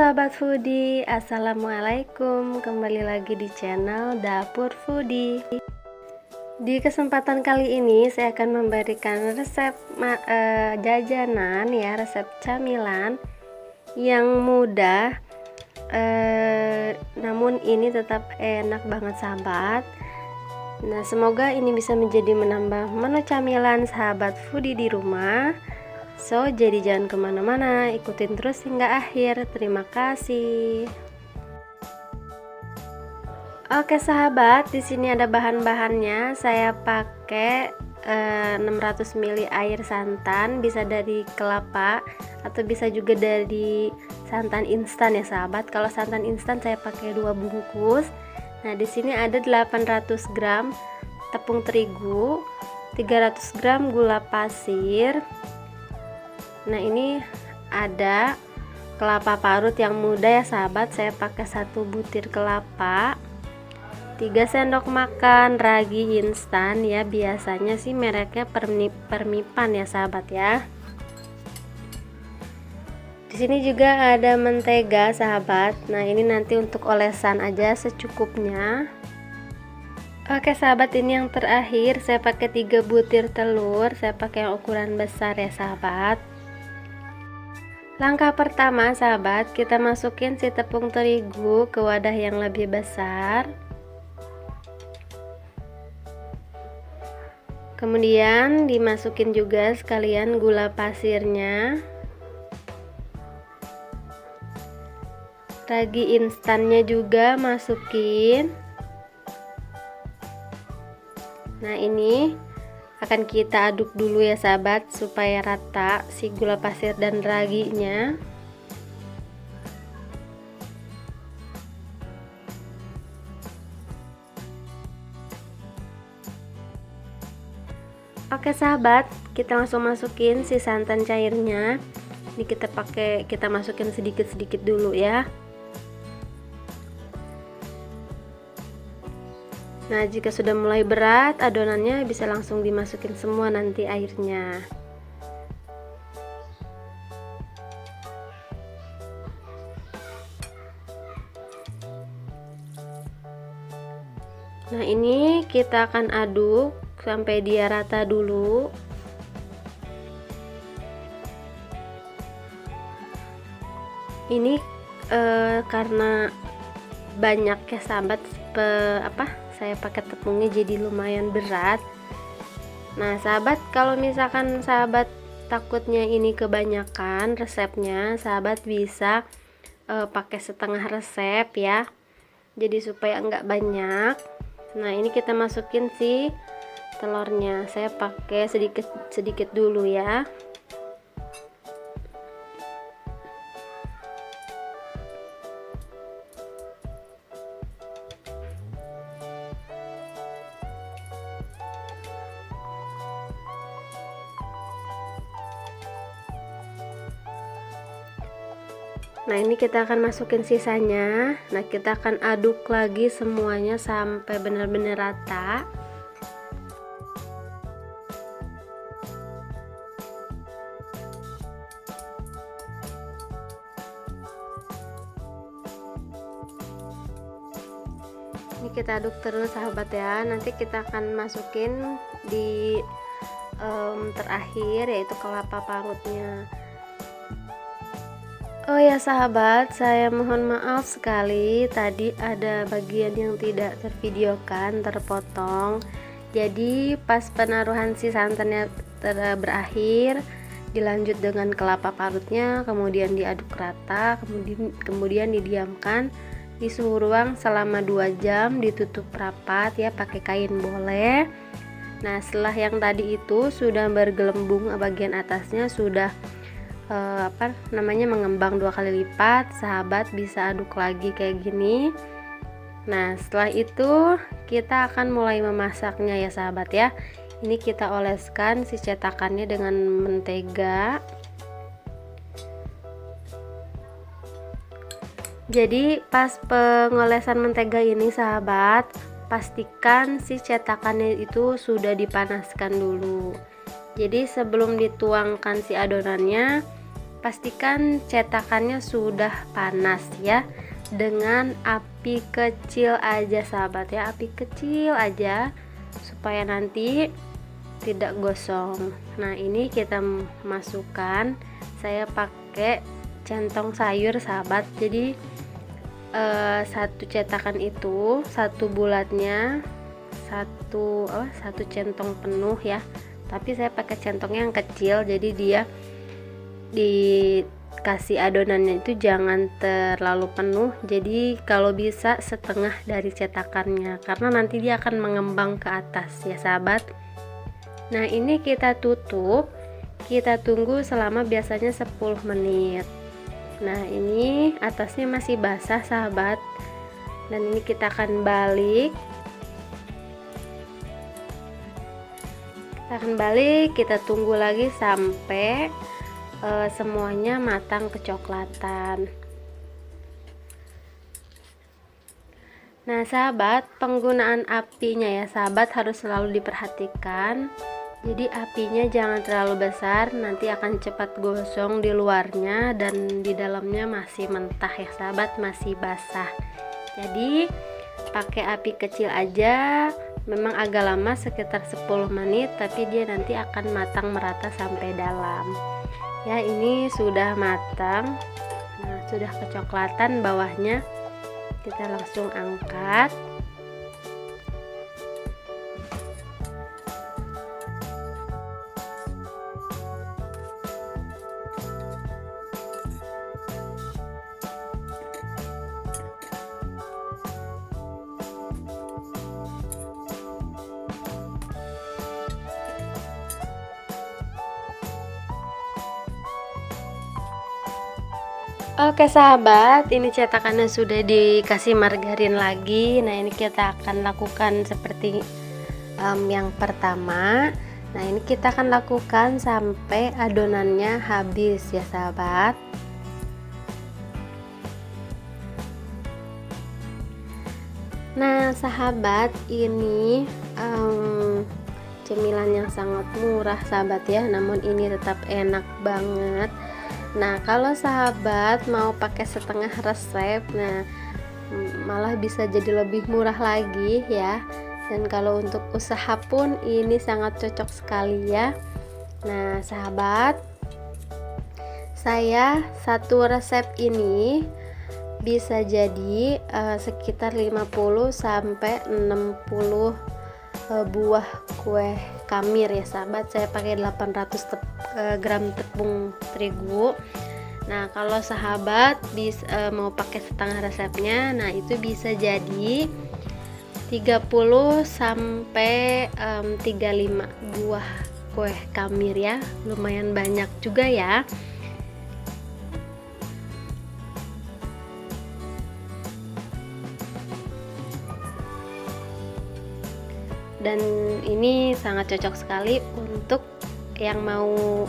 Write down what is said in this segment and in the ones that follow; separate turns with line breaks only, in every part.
sahabat foodie, assalamualaikum. Kembali lagi di channel Dapur Foodie. Di kesempatan kali ini saya akan memberikan resep jajanan ya, resep camilan yang mudah, namun ini tetap enak banget sahabat. Nah, semoga ini bisa menjadi menambah menu camilan sahabat foodie di rumah. So, jadi jangan kemana-mana, ikutin terus hingga akhir. Terima kasih. Oke sahabat, di sini ada bahan-bahannya. Saya pakai 600 ml air santan, bisa dari kelapa atau bisa juga dari santan instan ya sahabat. Kalau santan instan saya pakai 2 bungkus. Nah, di sini ada 800 gram tepung terigu, 300 gram gula pasir. Nah, ini ada kelapa parut yang muda ya sahabat. Saya pakai 1 butir kelapa, 3 sendok makan ragi instan ya, biasanya sih mereknya Permipan ya sahabat ya. Di sini juga ada mentega sahabat. Nah, ini nanti untuk olesan aja secukupnya. Oke sahabat, ini yang terakhir saya pakai 3 butir telur. Saya pakai yang ukuran besar ya sahabat. Langkah pertama sahabat, kita masukin si tepung terigu ke wadah yang lebih besar. Kemudian dimasukin juga sekalian gula pasirnya. Ragi instannya juga masukin. Nah, ini akan kita aduk dulu ya sahabat supaya rata si gula pasir dan raginya. Oke sahabat, kita langsung masukin si santan cairnya. Ini kita masukin sedikit-sedikit dulu ya. Nah, jika sudah mulai berat adonannya, bisa langsung dimasukin semua nanti airnya. Nah, ini kita akan aduk sampai dia rata dulu. Ini karena banyak ya sahabat, saya pakai tepungnya jadi lumayan berat. Nah sahabat, kalau misalkan sahabat takutnya ini kebanyakan resepnya, sahabat bisa pakai setengah resep ya, jadi supaya enggak banyak. Nah, ini kita masukin si telurnya. Saya pakai sedikit dulu ya. Nah, ini kita akan masukin sisanya. Nah, kita akan aduk lagi semuanya sampai benar-benar rata. Ini kita aduk terus sahabat ya. Nanti kita akan masukin di terakhir, yaitu kelapa parutnya. Oh ya sahabat, saya mohon maaf sekali tadi ada bagian yang tidak tervideokan, terpotong. Jadi pas penaruhan si santannya berakhir, dilanjut dengan kelapa parutnya, kemudian diaduk rata, kemudian didiamkan di suhu ruang selama 2 jam, ditutup rapat ya, pakai kain boleh. Nah, setelah yang tadi itu sudah bergelembung, bagian atasnya sudah mengembang 2 kali lipat, sahabat bisa aduk lagi kayak gini. Nah, setelah itu kita akan mulai memasaknya ya sahabat ya. Ini kita oleskan si cetakannya dengan mentega. Jadi pas pengolesan mentega ini sahabat, pastikan si cetakannya itu sudah dipanaskan dulu. Jadi sebelum dituangkan si adonannya, pastikan cetakannya sudah panas ya, dengan api kecil aja sahabat ya, api kecil aja supaya nanti tidak gosong. Nah ini kita masukkan, saya pakai centong sayur sahabat, jadi satu cetakan itu satu bulatnya satu centong penuh ya, tapi saya pakai centong yang kecil, jadi dia dikasih adonannya itu jangan terlalu penuh, jadi kalau bisa setengah dari cetakannya karena nanti dia akan mengembang ke atas ya sahabat. Nah ini kita tutup, kita tunggu selama biasanya 10 menit. Nah ini atasnya masih basah sahabat, dan ini kita akan balik, kita tunggu lagi sampai semuanya matang kecoklatan. Nah sahabat, penggunaan apinya ya sahabat harus selalu diperhatikan, jadi apinya jangan terlalu besar, nanti akan cepat gosong di luarnya dan di dalamnya masih mentah ya sahabat, masih basah. Jadi pakai api kecil aja, memang agak lama sekitar 10 menit, tapi dia nanti akan matang merata sampai dalam. Ya ini sudah matang, nah sudah kecoklatan bawahnya, kita langsung angkat. Oke sahabat, ini cetakannya sudah dikasih margarin lagi. Nah ini kita akan lakukan seperti yang pertama. Nah ini kita akan lakukan sampai adonannya habis ya sahabat. Nah sahabat, ini cemilan yang sangat murah sahabat ya, namun ini tetap enak banget. Nah kalau sahabat mau pakai setengah resep, nah malah bisa jadi lebih murah lagi ya. Dan kalau untuk usaha pun ini sangat cocok sekali ya. Nah sahabat, saya satu resep ini bisa jadi sekitar 50 sampai 60 buah kue kamir ya sahabat. Saya pakai 800 gram tepung terigu. Nah kalau sahabat mau pakai setengah resepnya, nah itu bisa jadi 30 sampai 35 buah kue kamir ya, lumayan banyak juga ya. Dan ini sangat cocok sekali untuk yang mau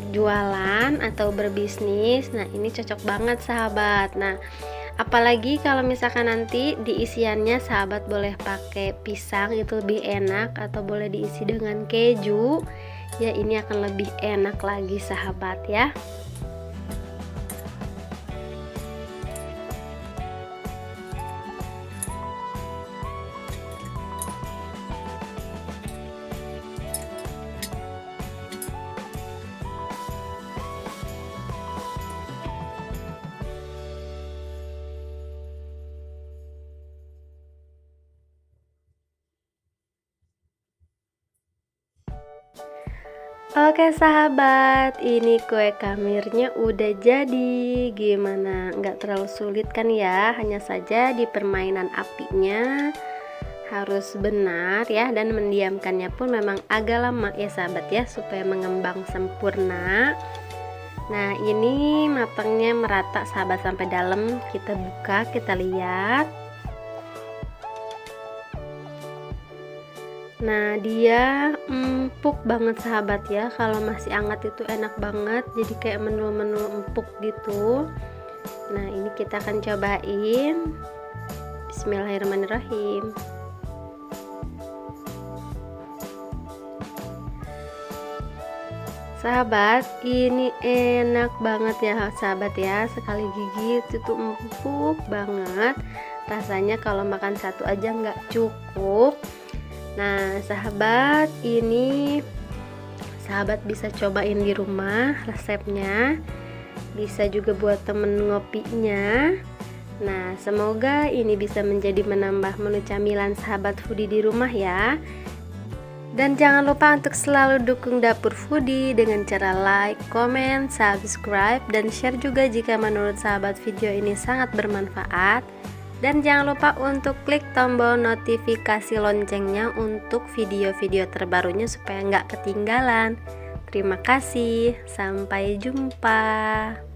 jualan atau berbisnis. Nah ini cocok banget sahabat. Nah apalagi kalau misalkan nanti di isiannya sahabat boleh pakai pisang, itu lebih enak, atau boleh diisi dengan keju ya, ini akan lebih enak lagi sahabat ya. Oke sahabat, ini kue kamirnya udah jadi. Gimana? Nggak terlalu sulit kan ya? Hanya saja di permainan apinya harus benar ya, dan mendiamkannya pun memang agak lama ya sahabat ya, supaya mengembang sempurna. Nah ini matangnya merata sahabat sampai dalam. Kita buka, kita lihat. Nah dia empuk banget sahabat ya, kalau masih hangat itu enak banget, jadi kayak menu-menu empuk gitu. Nah ini kita akan cobain. Bismillahirrahmanirrahim. Sahabat, ini enak banget ya sahabat ya. Sekali gigit itu empuk banget. Rasanya kalau makan satu aja nggak cukup. Nah sahabat, ini sahabat bisa cobain di rumah resepnya. Bisa juga buat temen ngopinya. Nah semoga ini bisa menjadi menambah menu camilan sahabat foodie di rumah ya. Dan jangan lupa untuk selalu dukung Dapur Foodie dengan cara like, comment, subscribe, dan share juga jika menurut sahabat video ini sangat bermanfaat. Dan jangan lupa untuk klik tombol notifikasi loncengnya untuk video-video terbarunya supaya nggak ketinggalan. Terima kasih, sampai jumpa.